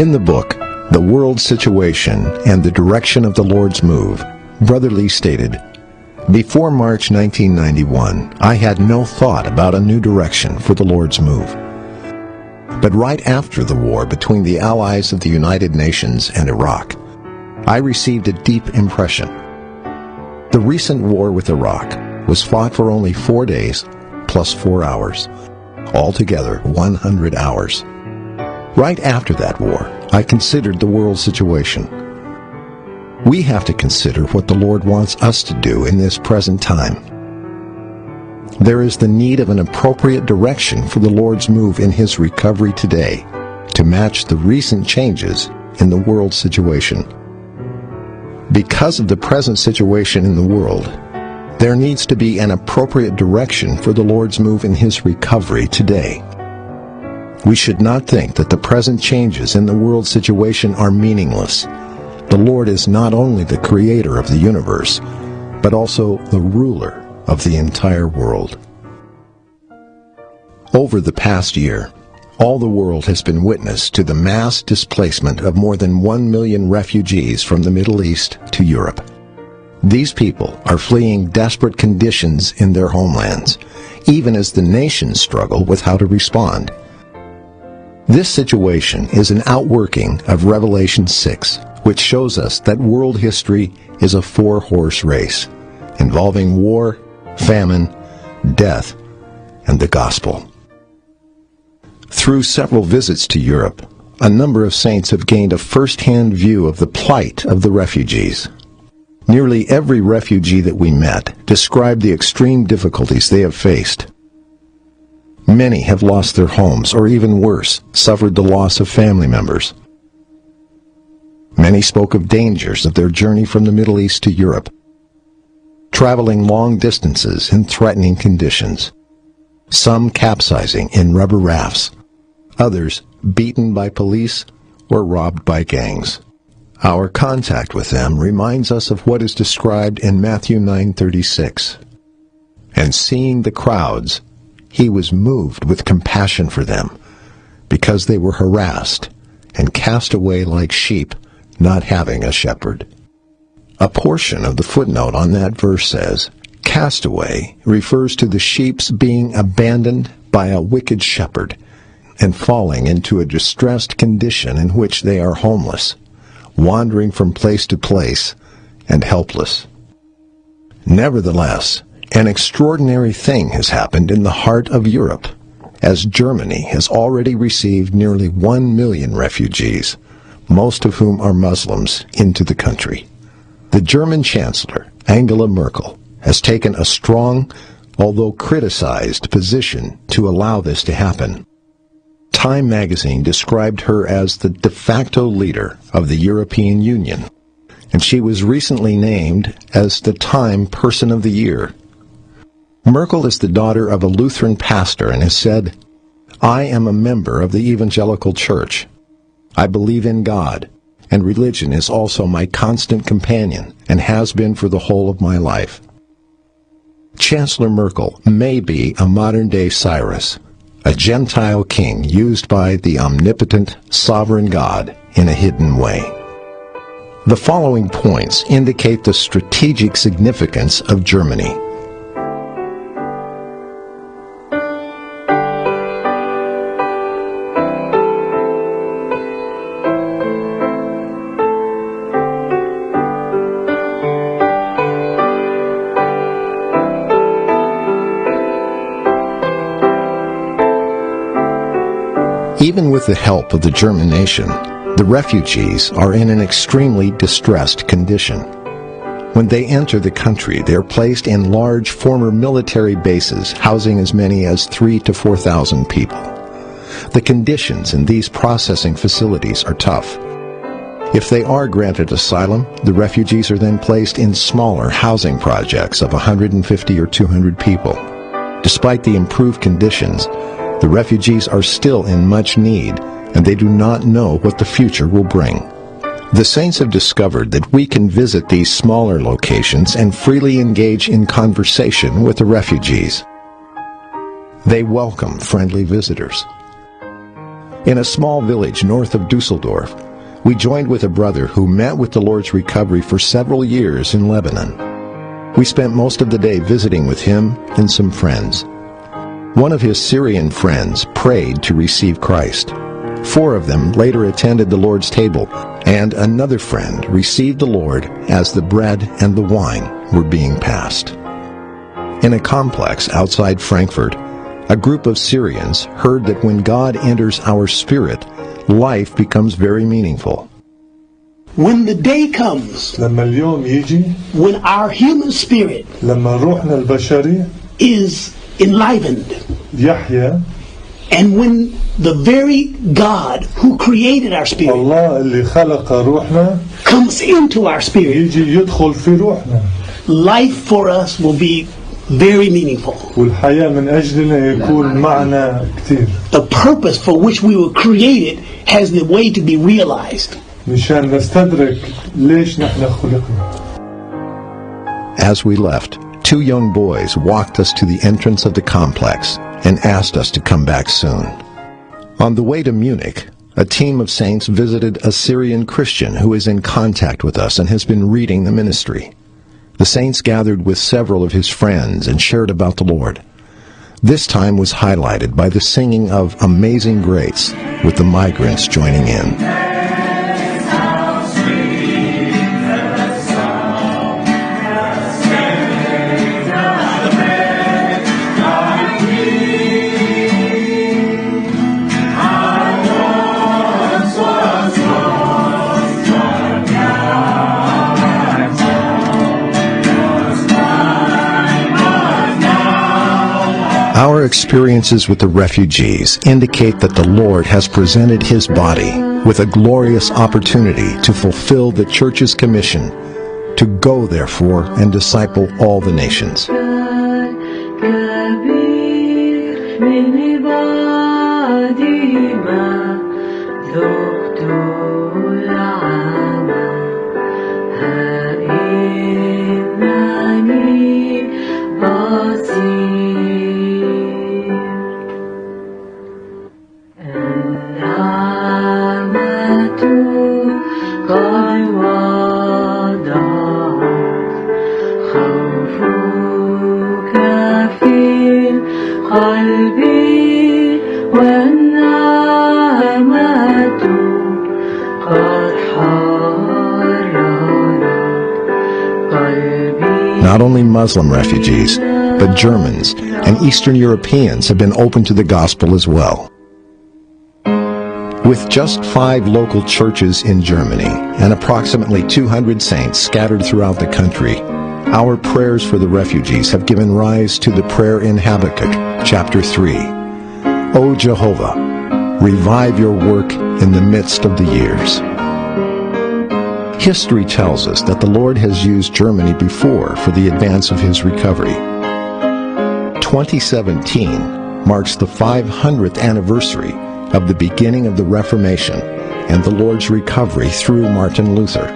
In the book, The World Situation and the Direction of the Lord's Move, Brother Lee stated, "Before March 1991, I had no thought about a new direction for the Lord's move. But right after the war between the allies of the United Nations and Iraq, I received a deep impression. The recent war with Iraq was fought for only 4 days plus 4 hours, altogether 100 hours. Right after that war, I considered the world situation. We have to consider what the Lord wants us to do in this present time. There is the need of an appropriate direction for the Lord's move in His recovery today to match the recent changes in the world situation. Because of the present situation in the world, there needs to be an appropriate direction for the Lord's move in His recovery today. We should not think that the present changes in the world situation are meaningless. The Lord is not only the creator of the universe, but also the ruler of the entire world." Over the past year, all the world has been witness to the mass displacement of more than 1 million refugees from the Middle East to Europe. These people are fleeing desperate conditions in their homelands, even as the nations struggle with how to respond. This situation is an outworking of Revelation 6, which shows us that world history is a 4-horse race, involving war, famine, death, and the gospel. Through several visits to Europe, a number of saints have gained a first-hand view of the plight of the refugees. Nearly every refugee that we met described the extreme difficulties they have faced. Many have lost their homes, or even worse, suffered the loss of family members. Many spoke of dangers of their journey from the Middle East to Europe, traveling long distances in threatening conditions, some capsizing in rubber rafts, others beaten by police or robbed by gangs. Our contact with them reminds us of what is described in Matthew 9:36. "And seeing the crowds, He was moved with compassion for them, because they were harassed and cast away like sheep, not having a shepherd." A portion of the footnote on that verse says, "Castaway" refers to the sheep's being abandoned by a wicked shepherd and falling into a distressed condition in which they are homeless, wandering from place to place, and helpless. Nevertheless, an extraordinary thing has happened in the heart of Europe, as Germany has already received nearly 1 million refugees, most of whom are Muslims, into the country. The German Chancellor, Angela Merkel, has taken a strong, although criticized, position to allow this to happen. Time magazine described her as the de facto leader of the European Union, and she was recently named as the Time Person of the Year. Merkel is the daughter of a Lutheran pastor and has said, "I am a member of the evangelical church. I believe in God, and religion is also my constant companion and has been for the whole of my life." Chancellor Merkel may be a modern-day Cyrus, a Gentile king used by the omnipotent, sovereign God in a hidden way. The following points indicate the strategic significance of Germany. Even with the help of the German nation, the refugees are in an extremely distressed condition. When they enter the country, they are placed in large former military bases housing as many as 3,000 to 4,000 people. The conditions in these processing facilities are tough. If they are granted asylum, the refugees are then placed in smaller housing projects of 150 or 200 people. Despite the improved conditions, the refugees are still in much need, and they do not know what the future will bring. The saints have discovered that we can visit these smaller locations and freely engage in conversation with the refugees. They welcome friendly visitors. In a small village north of Dusseldorf, we joined with a brother who met with the Lord's recovery for several years in Lebanon. We spent most of the day visiting with him and some friends. One of his Syrian friends prayed to receive Christ. 4 of them later attended the Lord's table, and another friend received the Lord as the bread and the wine were being passed. In a complex outside Frankfurt, a group of Syrians heard that when God enters our spirit, life becomes very meaningful. When the day comes, لما اليوم يجي, when our human spirit لما روحنا البشري is enlivened, يحيا, and when the very God who created our spirit الله اللي خلق روحنا comes into our spirit, يجي يدخل في روحنا, life for us will be very meaningful. والحياة من أجلنا يكون معنا كتير. The purpose for which we were created has the way to be realized. مشان نستدرك ليش نحن خلقنا. As we left, 2 young boys walked us to the entrance of the complex and asked us to come back soon. On the way to Munich, a team of saints visited a Syrian Christian who is in contact with us and has been reading the ministry. The saints gathered with several of his friends and shared about the Lord. This time was highlighted by the singing of Amazing Grace, with the migrants joining in. Our experiences with the refugees indicate that the Lord has presented his body with a glorious opportunity to fulfill the church's commission to go, therefore, and disciple all the nations. Not only Muslim refugees, but Germans and Eastern Europeans have been open to the gospel as well. With just 5 local churches in Germany and approximately 200 saints scattered throughout the country, our prayers for the refugees have given rise to the prayer in Habakkuk, chapter 3. O Jehovah, revive your work in the midst of the years. History tells us that the Lord has used Germany before for the advance of his recovery. 2017 marks the 500th anniversary of the beginning of the Reformation and the Lord's recovery through Martin Luther.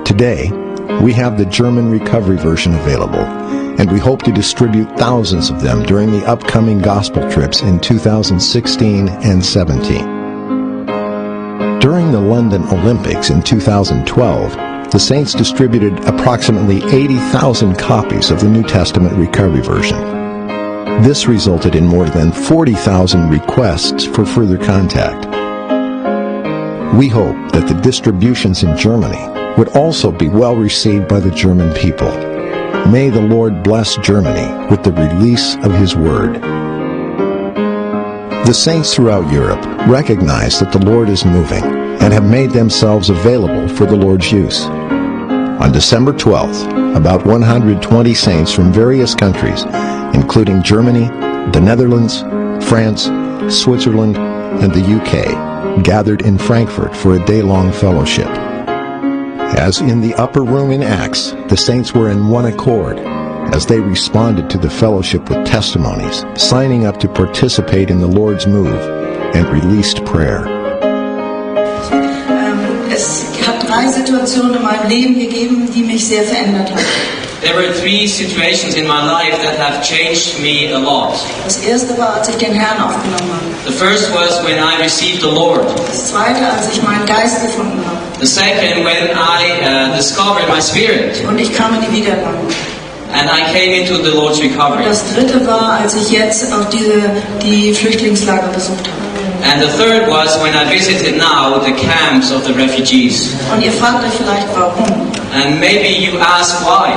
Today, we have the German recovery version available, and we hope to distribute thousands of them during the upcoming gospel trips in 2016 and 17. During the London Olympics in 2012, the Saints distributed approximately 80,000 copies of the New Testament recovery version. This resulted in more than 40,000 requests for further contact. We hope that the distributions in Germany would also be well received by the German people. May the Lord bless Germany with the release of his word. The saints throughout Europe recognize that the Lord is moving and have made themselves available for the Lord's use. On December 12th, about 120 saints from various countries, including Germany, the Netherlands, France, Switzerland, and the UK, gathered in Frankfurt for a day-long fellowship. As in the upper room in Acts, the saints were in one accord as they responded to the fellowship with testimonies, signing up to participate in the Lord's move, and released prayer. Es hat 3 Situationen in meinem Leben gegeben, die mich sehr verändert haben. There were three situations in my life that have changed me a lot. Das erste war, als ich den Herrn aufgenommen habe. The first was when I received the Lord. Das zweite, als ich meinen Geist gefunden habe. The second, when I discovered my spirit. Und ich kam in die Wiederwahrung. And I came into the Lord's recovery. Und das dritte war, als ich jetzt auch die Flüchtlingslager besucht habe. And the third was when I visited now the camps of the refugees. Und ihr fragt euch vielleicht, warum? And maybe you ask why.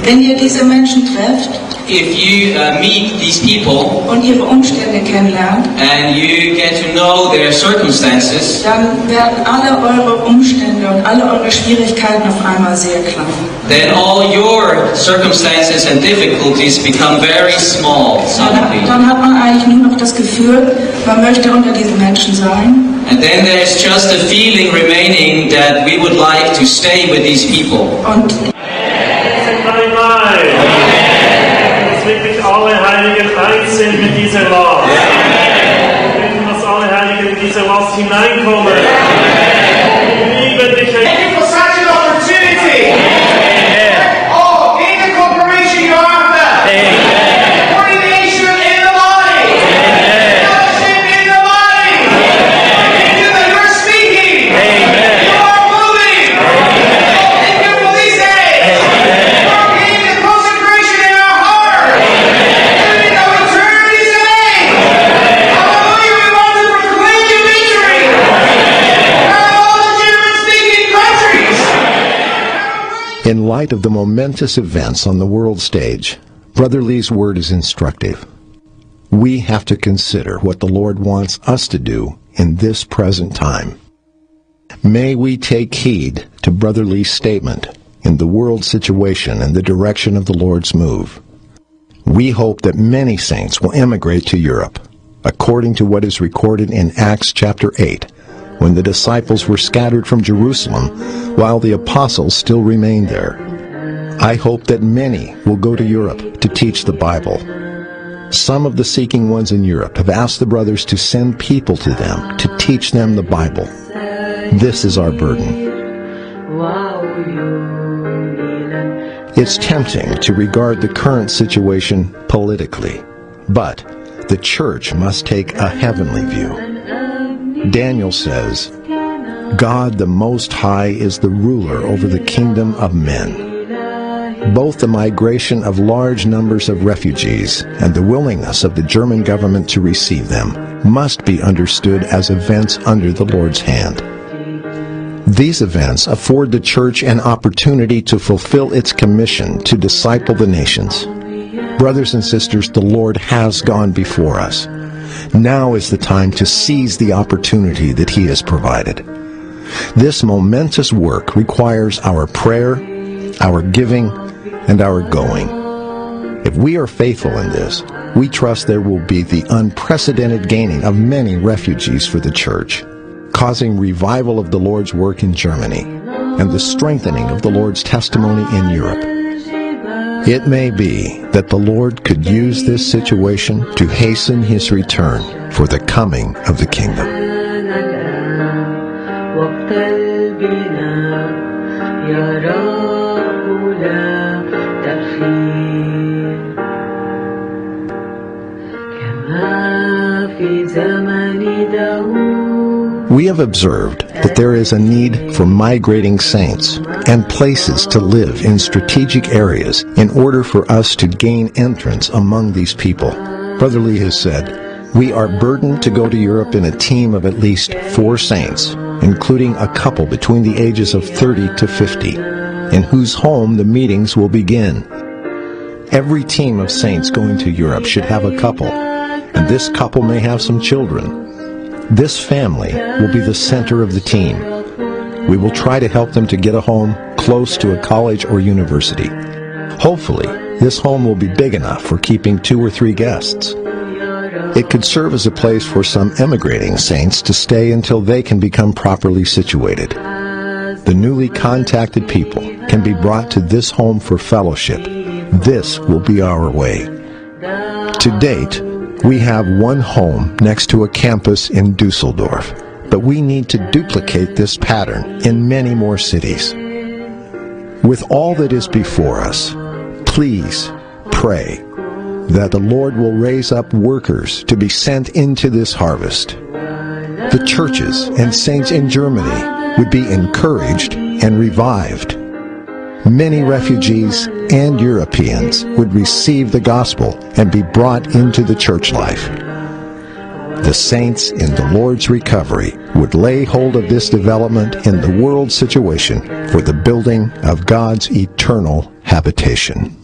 Wenn ihr diese Menschen trefft, if you meet these people und ihre Umstände kennenlernt, and you get to know their circumstances, dann werden alle eure Umstände und alle eure Schwierigkeiten auf einmal sehr klar. Then all your circumstances and difficulties become very small suddenly. Dann hat man eigentlich nur noch das Gefühl, man möchte unter diesen Menschen sein. And then there's just a feeling remaining that we would like to stay with these people. Und dass wirklich alle Heiligen eins sind mit dieser Last. Wir bitten, dass alle Heiligen in diese Last hineinkommen. Wir lieben dich. Thank you for such an opportunity. Oh, gain the cooperation you're after. Coordination in the body. Fellowship in the body. Thank you that you're speaking. You are moving. Thank you for these days. You're gaining the consecration in our heart. Giving the eternity today. Hallelujah, we want to proclaim your victory. All the German-speaking countries. In light of the momentous events on the world stage, Brother Lee's word is instructive. We have to consider what the Lord wants us to do in this present time. May we take heed to Brother Lee's statement in the world situation and the direction of the Lord's move. We hope that many saints will emigrate to Europe, according to what is recorded in Acts chapter 8, when the disciples were scattered from Jerusalem while the apostles still remained there. I hope that many will go to Europe to teach the Bible. Some of the seeking ones in Europe have asked the brothers to send people to them to teach them the Bible. This is our burden. It's tempting to regard the current situation politically, but the church must take a heavenly view. Daniel says, God the Most High is the ruler over the kingdom of men. Both the migration of large numbers of refugees and the willingness of the German government to receive them must be understood as events under the Lord's hand. These events afford the church an opportunity to fulfill its commission to disciple the nations. Brothers and sisters, the Lord has gone before us. Now is the time to seize the opportunity that He has provided. This momentous work requires our prayer, our giving, and our going. If we are faithful in this, we trust there will be the unprecedented gaining of many refugees for the church, causing revival of the Lord's work in Germany and the strengthening of the Lord's testimony in Europe. It may be that the Lord could use this situation to hasten His return for the coming of the kingdom. We have observed that there is a need for migrating saints and places to live in strategic areas in order for us to gain entrance among these people. Brother Lee has said, we are burdened to go to Europe in a team of at least 4 saints, including a couple between the ages of 30 to 50, in whose home the meetings will begin. Every team of saints going to Europe should have a couple, and this couple may have some children. This family will be the center of the team. We will try to help them to get a home close to a college or university. Hopefully, this home will be big enough for keeping 2 or 3 guests. It could serve as a place for some emigrating saints to stay until they can become properly situated. The newly contacted people can be brought to this home for fellowship. This will be our way. To date, we have one home next to a campus in Dusseldorf, but we need to duplicate this pattern in many more cities. With all that is before us, please pray that the Lord will raise up workers to be sent into this harvest. The churches and saints in Germany would be encouraged and revived. Many refugees and Europeans would receive the gospel and be brought into the church life. The saints in the Lord's recovery would lay hold of this development in the world situation for the building of God's eternal habitation.